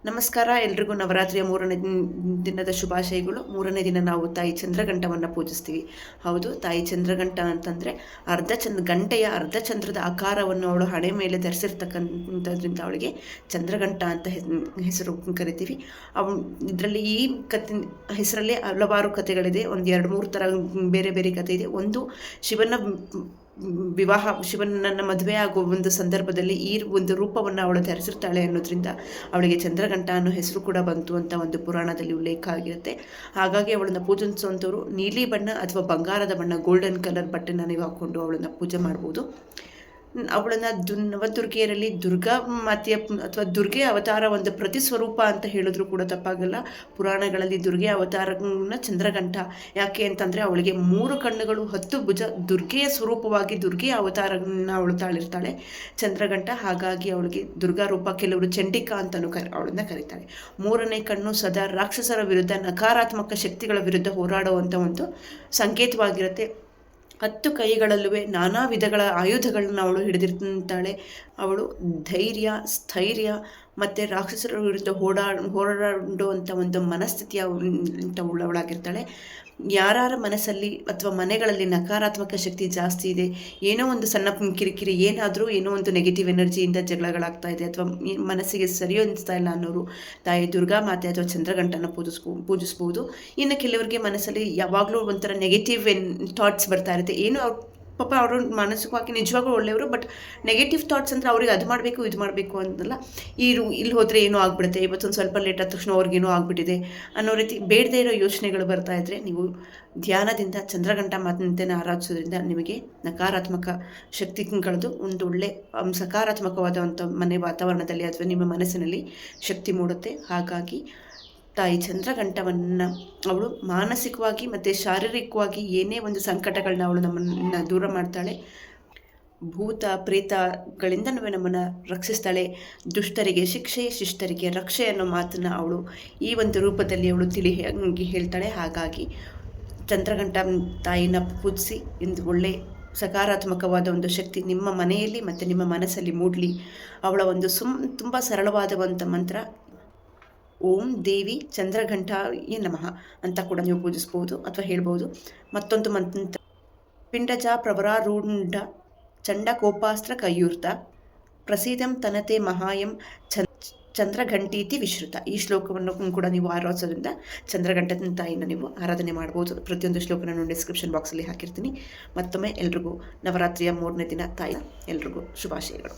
ನಮಸ್ಕಾರ. ಎಲ್ರಿಗೂ ನವರಾತ್ರಿಯ ಮೂರನೇ ದಿನದ ಶುಭಾಶಯಗಳು. ಮೂರನೇ ದಿನ ನಾವು ತಾಯಿ ಚಂದ್ರಘಂಟವನ್ನು ಪೂಜಿಸ್ತೀವಿ. ಹೌದು, ತಾಯಿ ಚಂದ್ರಘಂಟ ಅಂತಂದರೆ ಗಂಟೆಯ ಅರ್ಧ ಚಂದ್ರದ ಆಕಾರವನ್ನು ಅವಳು ಹಣೆ ಮೇಲೆ ಧರಿಸಿರ್ತಕ್ಕಂಥದ್ರಿಂದ ಅವಳಿಗೆ ಚಂದ್ರಘಂಟ ಅಂತ ಹೆಸರು ಕರಿತೀವಿ. ಇದರಲ್ಲಿ ಈ ಹೆಸರಲ್ಲಿ ಹಲವಾರು ಕಥೆಗಳಿದೆ. ಒಂದು 2-3 ಥರ ಬೇರೆ ಬೇರೆ ಕಥೆ ಇದೆ. ಒಂದು, ಶಿವನನ್ನು ಮದುವೆ ಆಗುವ ಒಂದು ಸಂದರ್ಭದಲ್ಲಿ ಈ ಒಂದು ರೂಪವನ್ನು ಅವಳು ಧರಿಸಿರ್ತಾಳೆ ಅನ್ನೋದ್ರಿಂದ ಅವಳಿಗೆ ಚಂದ್ರಘಂಟ ಅನ್ನೋ ಹೆಸರು ಕೂಡ ಬಂತು ಅಂತ ಒಂದು ಪುರಾಣದಲ್ಲಿ ಉಲ್ಲೇಖ ಆಗಿರುತ್ತೆ. ಹಾಗಾಗಿ ಅವಳನ್ನು ಪೂಜಿಸುವಂಥವ್ರು ನೀಲಿ ಬಣ್ಣ ಅಥವಾ ಬಂಗಾರದ ಬಣ್ಣ, ಗೋಲ್ಡನ್ ಕಲರ್ ಬಟ್ಟೆನ ನೀವು ಹಾಕ್ಕೊಂಡು ಅವಳನ್ನು ಪೂಜೆ ಮಾಡ್ಬೋದು. ಅವಳನ್ನು ನವದುರ್ಗೆಯರಲ್ಲಿ ದುರ್ಗಾ ಮಾತೆಯ ಅಥವಾ ದುರ್ಗೆ ಅವತಾರ ಒಂದು ಪ್ರತಿಸ್ವರೂಪ ಅಂತ ಹೇಳಿದ್ರು ಕೂಡ ತಪ್ಪಾಗಲ್ಲ. ಪುರಾಣಗಳಲ್ಲಿ ದುರ್ಗೆ ಅವತಾರನ ಚಂದ್ರಘಂಟ. ಯಾಕೆ ಅಂತಂದರೆ ಅವಳಿಗೆ 3 ಕಣ್ಣುಗಳು, 10 ಭುಜ, ದುರ್ಗೆಯ ಸ್ವರೂಪವಾಗಿ ದುರ್ಗೆಯ ಅವತಾರನ ಅವಳು ತಾಳಿರ್ತಾಳೆ ಚಂದ್ರಘಂಟ. ಹಾಗಾಗಿ ಅವಳಿಗೆ ದುರ್ಗಾ ರೂಪ. ಕೆಲವರು ಚಂಡಿಕಾ ಅಂತಲೂ ಅವಳನ್ನ ಕರೀತಾರೆ. 3ನೇ ಕಣ್ಣು ಸದಾ ರಾಕ್ಷಸರ ವಿರುದ್ಧ, ನಕಾರಾತ್ಮಕ ಶಕ್ತಿಗಳ ವಿರುದ್ಧ ಹೋರಾಡುವಂಥ ಒಂದು ಸಂಕೇತವಾಗಿರುತ್ತೆ. 10 ಕೈಗಳಲ್ಲೂ ನಾನಾ ವಿಧಗಳ ಆಯುಧಗಳನ್ನ ಅವಳು ಹಿಡಿದಿರ್ತಾಳೆ. ಅವಳು ಧೈರ್ಯ, ಸ್ಥೈರ್ಯ ಮತ್ತು ರಾಕ್ಷಸರ ವಿರುದ್ಧ ಹೋರಾಡುವಂಥ ಒಂದು ಮನಸ್ಥಿತಿಯ ಉಳ್ಳವಳಾಗಿರ್ತಾಳೆ. ಯಾರ ಮನಸ್ಸಲ್ಲಿ ಅಥವಾ ಮನೆಗಳಲ್ಲಿ ನಕಾರಾತ್ಮಕ ಶಕ್ತಿ ಜಾಸ್ತಿ ಇದೆ, ಏನೋ ಒಂದು ಸಣ್ಣ ಕಿರಿಕಿರಿ, ಏನೋ ಒಂದು ನೆಗೆಟಿವ್ ಎನರ್ಜಿಯಿಂದ ಜಗಳಗಳಾಗ್ತಾ ಇದೆ ಅಥವಾ ಮನಸ್ಸಿಗೆ ಸರಿ ಅನಿಸ್ತಾ ಇಲ್ಲ ಅನ್ನೋರು ತಾಯಿ ದುರ್ಗಾ ಮಾತೆ ಅಥವಾ ಚಂದ್ರಘಂಟನ ಪೂಜಿಸ್ಬೋದು. ಇನ್ನು ಕೆಲವರಿಗೆ ಮನಸ್ಸಲ್ಲಿ ಯಾವಾಗಲೂ ಒಂಥರ ನೆಗೆಟಿವ್ ಥಾಟ್ಸ್ ಬರ್ತಾ ಇರುತ್ತೆ. ಪಾಪ ಅವರು ಮಾನಸಿಕವಾಗಿ ನಿಜವಾಗ್ಲೂ ಒಳ್ಳೆಯವರು, ಬಟ್ ನೆಗೆಟಿವ್ ಥಾಟ್ಸ್ ಅಂದರೆ ಅವ್ರಿಗೆ ಅದು ಮಾಡಬೇಕು ಇದು ಮಾಡಬೇಕು ಅಂತಲ್ಲ. ಇಲ್ಲಿ ಹೋದರೆ ಏನೋ ಆಗಿಬಿಡುತ್ತೆ, ಇವತ್ತೊಂದು ಸ್ವಲ್ಪ ಲೇಟ್ ಆದ ತಕ್ಷಣ ಅವ್ರಿಗೇನೋ ಆಗಿಬಿಟ್ಟಿದೆ ಅನ್ನೋ ರೀತಿ ಬೇಡದೇ ಇರೋ ಯೋಚನೆಗಳು ಬರ್ತಾ ಇದ್ದರೆ ನೀವು ಧ್ಯಾನದಿಂದ ಚಂದ್ರಘಂಟ ಮಾತಂತೆನ ಆರಾಧಿಸೋದ್ರಿಂದ ನಿಮಗೆ ನಕಾರಾತ್ಮಕ ಶಕ್ತಿ ಕಳೆದು ಒಂದು ಒಳ್ಳೆ ಸಕಾರಾತ್ಮಕವಾದಂಥ ಮನೆ ವಾತಾವರಣದಲ್ಲಿ ಅಥವಾ ನಿಮ್ಮ ಮನಸ್ಸಿನಲ್ಲಿ ಶಕ್ತಿ ಮೂಡುತ್ತೆ. ಹಾಗಾಗಿ ತಾಯಿ ಚಂದ್ರಘಂಟವನ್ನು ಅವಳು ಮಾನಸಿಕವಾಗಿ ಮತ್ತು ಶಾರೀರಿಕವಾಗಿ ಏನೇ ಒಂದು ಸಂಕಟಗಳನ್ನ ಅವಳು ನಮ್ಮನ್ನು ದೂರ ಮಾಡ್ತಾಳೆ. ಭೂತ ಪ್ರೇತಗಳಿಂದ ನಮ್ಮನ್ನು ರಕ್ಷಿಸ್ತಾಳೆ. ದುಷ್ಟರಿಗೆ ಶಿಕ್ಷೆ, ಶಿಷ್ಟರಿಗೆ ರಕ್ಷೆ ಅನ್ನೋ ಮಾತನ್ನು ಅವಳು ಈ ಒಂದು ರೂಪದಲ್ಲಿ ಅವಳು ಹೇಳ್ತಾಳೆ. ಹಾಗಾಗಿ ಚಂದ್ರಘಂಟ ತಾಯಿನ ಪೂಜಿಸಿ ಎಂದು ಒಳ್ಳೆ ಸಕಾರಾತ್ಮಕವಾದ ಒಂದು ಶಕ್ತಿ ನಿಮ್ಮ ಮನೆಯಲ್ಲಿ ಮತ್ತು ನಿಮ್ಮ ಮನಸ್ಸಲ್ಲಿ ಮೂಡಲಿ. ಅವಳ ಒಂದು ತುಂಬ ಸರಳವಾದಂಥ ಮಂತ್ರ ಓಂ ದೇವಿ ಚಂದ್ರಘಂಟಾಯ ನಮಃ ಅಂತ ಕೂಡ ನೀವು ಪೂಜಿಸ್ಬೋದು ಅಥವಾ ಹೇಳ್ಬೋದು. ಮತ್ತೊಂದು ಮಂತ್ರ ಪಿಂಡಜ ಪ್ರವರಾರೂಢ ಚಂಡಕೋಪಾಸ್ತ್ರ ಕೈಯೂರ್ತ ಪ್ರಸೀದಂ ತನತೆ ಮಹಾಯಂ ಚಂದ್ರಘಂಟೀತಿ ವಿಶ್ರುತ. ಈ ಶ್ಲೋಕವನ್ನು ಕೂಡ ನೀವು ಆರಾಧಿಸೋದ್ರಿಂದ ಚಂದ್ರಘಂಟದ ತಾಯಿನ ನೀವು ಆರಾಧನೆ ಮಾಡ್ಬೋದು. ಪ್ರತಿಯೊಂದು ಶ್ಲೋಕ ನಾನು ಡಿಸ್ಕ್ರಿಪ್ಷನ್ ಬಾಕ್ಸಲ್ಲಿ ಹಾಕಿರ್ತೀನಿ. ಮತ್ತೊಮ್ಮೆ ಎಲ್ರಿಗೂ ನವರಾತ್ರಿಯ 3ನೇ ದಿನ ತಾಯಿ ಎಲ್ರಿಗೂ ಶುಭಾಶಯಗಳು.